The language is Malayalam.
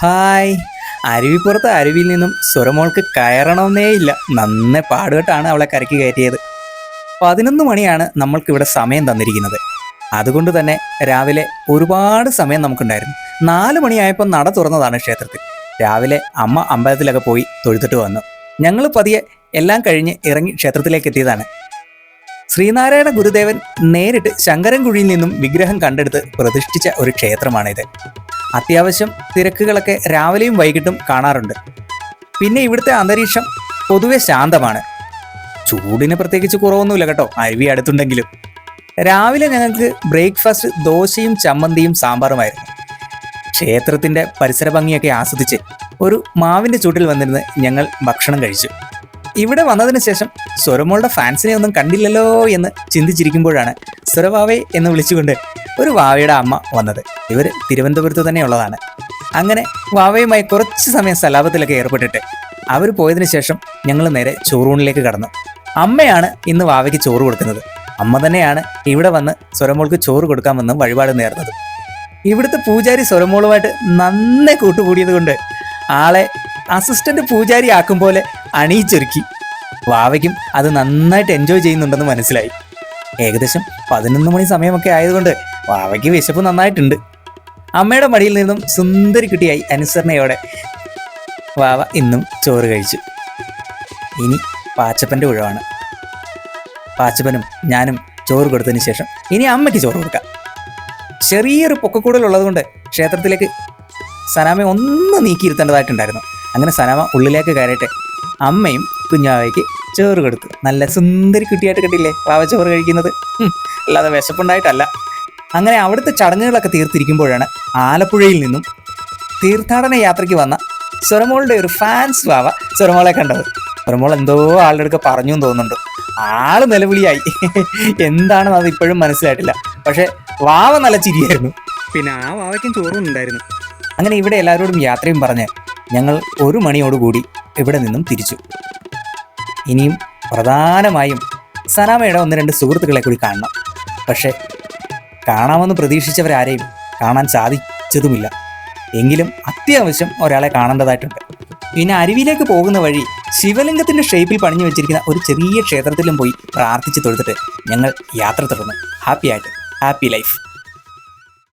ഹായ്. അരുവിപ്പുറത്ത് അരുവിയിൽ നിന്നും സുരമോൾക്ക് കയറണമെന്നേ ഇല്ല. നന്നെ പാടുപെട്ടാണ് അവളെ കരയ്ക്ക് കയറ്റിയത്. 11 മണിയാണ് നമ്മൾക്കിവിടെ സമയം തന്നിരിക്കുന്നത്. അതുകൊണ്ട് തന്നെ രാവിലെ ഒരുപാട് സമയം നമുക്കുണ്ടായിരുന്നു. 4 മണിയായപ്പോൾ നട തുറന്നതാണ് ക്ഷേത്രത്തിൽ. രാവിലെ അമ്മ അമ്പലത്തിലൊക്കെ പോയി തൊഴുതിട്ട് വന്നു. ഞങ്ങൾ പതിയെ എല്ലാം കഴിഞ്ഞ് ഇറങ്ങി ക്ഷേത്രത്തിലേക്ക് എത്തിയതാണ്. ശ്രീനാരായണ ഗുരുദേവൻ നേരിട്ട് ശങ്കരൻകുഴിയിൽ നിന്നും വിഗ്രഹം കണ്ടെടുത്ത് പ്രതിഷ്ഠിച്ച ഒരു ക്ഷേത്രമാണിത്. അത്യാവശ്യം തിരക്കുകളൊക്കെ രാവിലെയും വൈകിട്ടും കാണാറുണ്ട്. പിന്നെ ഇവിടുത്തെ അന്തരീക്ഷം പൊതുവെ ശാന്തമാണ്. ചൂടിന് പ്രത്യേകിച്ച് കുറവൊന്നുമില്ല കേട്ടോ, അരുവി അടുത്തുണ്ടെങ്കിലും. രാവിലെ ഞങ്ങൾക്ക് ബ്രേക്ക്ഫാസ്റ്റ് ദോശയും ചമ്മന്തിയും സാമ്പാറുമായിരുന്നു. ക്ഷേത്രത്തിൻ്റെ പരിസര ഭംഗിയൊക്കെ ആസ്വദിച്ച് ഒരു മാവിൻ്റെ ചൂട്ടിൽ വന്നിരുന്ന് ഞങ്ങൾ ഭക്ഷണം കഴിച്ചു. ഇവിടെ വന്നതിന് ശേഷം സ്വരമോളുടെ ഫാൻസിനെ ഒന്നും കണ്ടില്ലല്ലോ എന്ന് ചിന്തിച്ചിരിക്കുമ്പോഴാണ് സ്വരവാവേ എന്ന് വിളിച്ചുകൊണ്ട് ഒരു വാവയുടെ അമ്മ വന്നത്. ഇവർ തിരുവനന്തപുരത്ത് തന്നെയുള്ളതാണ്. അങ്ങനെ വാവയുമായി കുറച്ച് സമയം സലാപത്തിലൊക്കെ ഏർപ്പെട്ടിട്ട് അവർ പോയതിനു ശേഷം ഞങ്ങൾ നേരെ ചോറൂണിലേക്ക് കടന്നു. അമ്മയാണ് ഇന്ന് വാവയ്ക്ക് ചോറ് കൊടുക്കുന്നത്. അമ്മ തന്നെയാണ് ഇവിടെ വന്ന് സ്വരമോൾക്ക് ചോറ് കൊടുക്കാമെന്ന് വഴിപാട് നേർന്നത്. ഇവിടുത്തെ പൂജാരി സ്വരമോളുമായിട്ട് നന്നെ കൂട്ടുകൂടിയത് കൊണ്ട് ആളെ അസിസ്റ്റന്റ് പൂജാരി ആക്കും പോലെ അണിയിച്ചൊരുക്കി. വാവയ്ക്കും അത് നന്നായിട്ട് എൻജോയ് ചെയ്യുന്നുണ്ടെന്ന് മനസ്സിലായി. ഏകദേശം 11 മണി സമയമൊക്കെ ആയതുകൊണ്ട് വാവയ്ക്ക് വിശപ്പ് നന്നായിട്ടുണ്ട്. അമ്മയുടെ മടിയിൽ നിന്നും സുന്ദരി കുട്ടിയായി അനുസരണയോടെ വാവ ഇന്നും ചോറ് കഴിച്ചു. ഇനി പാച്ചപ്പൻ്റെ ഉഴവാണ്. പാച്ചപ്പനും ഞാനും ചോറ് കൊടുത്തതിന് ശേഷം ഇനി അമ്മയ്ക്ക് ചോറ് കൊടുക്കാം. ചെറിയൊരു പൊക്കക്കൂടലുള്ളത് കൊണ്ട് ക്ഷേത്രത്തിലേക്ക് സനാമ ഒന്ന് നീക്കിയിരുത്തേണ്ടതായിട്ടുണ്ടായിരുന്നു. അങ്ങനെ സനാമ ഉള്ളിലേക്ക് കയറിയിട്ട് അമ്മയും കുഞ്ഞാവയ്ക്ക് ചോറ് കൊടുത്തു. നല്ല സുന്ദരി കുട്ടിയായിട്ട് കണ്ടില്ലേ വാവ ചോറ് കഴിക്കുന്നത്? അല്ലാതെ വിശപ്പുണ്ടായിട്ടല്ല. അങ്ങനെ അവിടുത്തെ ചടങ്ങുകളൊക്കെ തീർത്തിരിക്കുമ്പോഴാണ് ആലപ്പുഴയിൽ നിന്നും തീർത്ഥാടന യാത്രയ്ക്ക് വന്ന സ്വരമോളുടെ ഒരു ഫാൻസ് വാവ സ്വരമോളെ കണ്ടത്. സ്വരമോൾ എന്തോ ആളുടെ അടുക്ക പറഞ്ഞു തോന്നുന്നുണ്ട്. ആള് നിലവിളിയായി. എന്താണെന്ന് അത് ഇപ്പോഴും മനസ്സിലായിട്ടില്ല. പക്ഷെ വാവ നല്ല ചിരിയായിരുന്നു. പിന്നെ ആ വാവയ്ക്കും ചോറും ഉണ്ടായിരുന്നു. അങ്ങനെ ഇവിടെ എല്ലാവരോടും യാത്രയും പറഞ്ഞ് ഞങ്ങൾ 1 മണിയോടുകൂടി ഇവിടെ നിന്നും തിരിച്ചു. ഇനിയും പ്രധാനമായും സനാമയുടെ 1-2 സുഹൃത്തുക്കളെ കൂടി കാണണം. പക്ഷെ കാണാമെന്ന് പ്രതീക്ഷിച്ചവരാരെയും കാണാൻ സാധിച്ചതുമില്ല. എങ്കിലും അത്യാവശ്യം ഒരാളെ കാണേണ്ടതായിട്ടുണ്ട്. പിന്നെ അരുവിയിലേക്ക് പോകുന്ന വഴി ശിവലിംഗത്തിൻ്റെ ഷേപ്പിൽ പണിഞ്ഞു വെച്ചിരിക്കുന്ന ഒരു ചെറിയ ക്ഷേത്രത്തിലും പോയി പ്രാർത്ഥിച്ച് തൊഴുതിട്ട് ഞങ്ങൾ യാത്ര തുടർന്നു. ഹാപ്പി ആയിട്ട് ഹാപ്പി ലൈഫ്.